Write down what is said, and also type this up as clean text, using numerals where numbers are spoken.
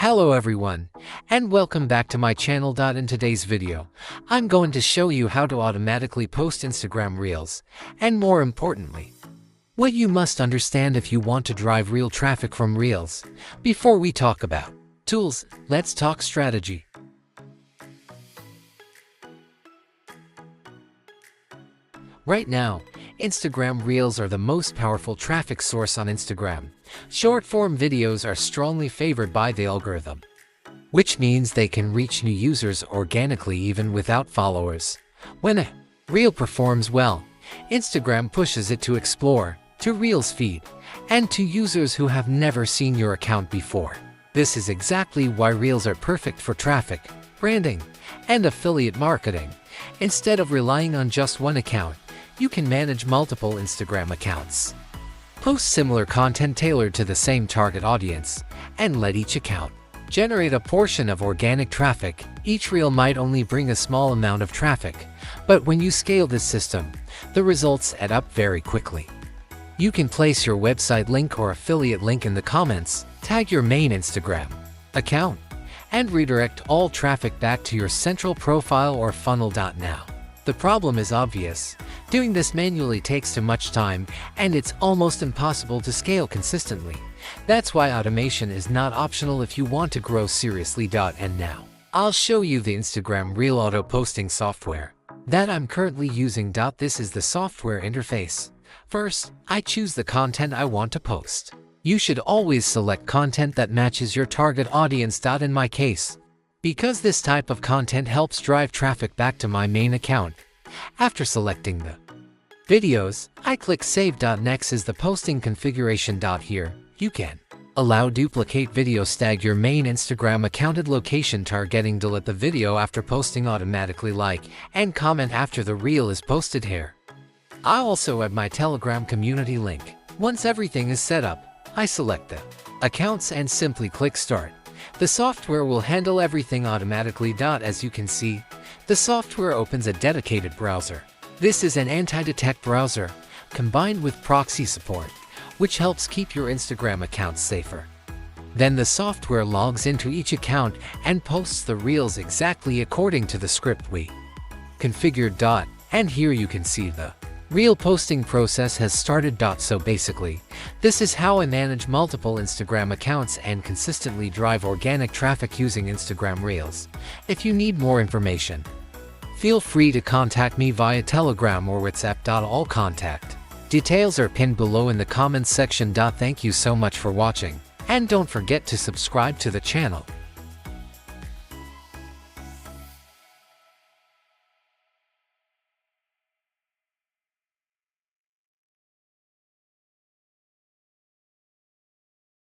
Hello everyone, and welcome back to my channel. In today's video, I'm going to show you how to automatically post Instagram Reels, and more importantly, what you must understand if you want to drive real traffic from Reels. Before we talk about tools, let's talk strategy. Right now, Instagram Reels are the most powerful traffic source on Instagram. Short-form videos are strongly favored by the algorithm, which means they can reach new users organically even without followers. When a Reel performs well, Instagram pushes it to Explore, to Reels feed, and to users who have never seen your account before. This is exactly why Reels are perfect for traffic, branding, and affiliate marketing. Instead of relying on just one account, you can manage multiple Instagram accounts. Post similar content tailored to the same target audience, and let each account generate a portion of organic traffic. Each reel might only bring a small amount of traffic, but when you scale this system, the results add up very quickly. You can place your website link or affiliate link in the comments, tag your main Instagram account, and redirect all traffic back to your central profile or funnel. Now, the problem is obvious. Doing this manually takes too much time, and it's almost impossible to scale consistently. That's why automation is not optional if you want to grow seriously. And now, I'll show you the Instagram Reel auto posting software that I'm currently using. This is the software interface. First, I choose the content I want to post. You should always select content that matches your target audience. In my case, because this type of content helps drive traffic back to my main account. After selecting the videos, I click Save. Next is the posting configuration. Here, you can allow duplicate videos, tag your main Instagram accounted location, targeting, delete the video after posting, automatically like and comment after the reel is posted here. I also add my Telegram community link. Once everything is set up, I select the accounts and simply click Start. The software will handle everything automatically. As you can see, the software opens a dedicated browser. This is an anti-detect browser, combined with proxy support, which helps keep your Instagram accounts safer. Then the software logs into each account and posts the reels exactly according to the script we configured. And here you can see the reel posting process has started. So basically, this is how I manage multiple Instagram accounts and consistently drive organic traffic using Instagram Reels. If you need more information, feel free to contact me via Telegram or WhatsApp. All contact details are pinned below in the comments section. Thank you so much for watching, and don't forget to subscribe to the channel.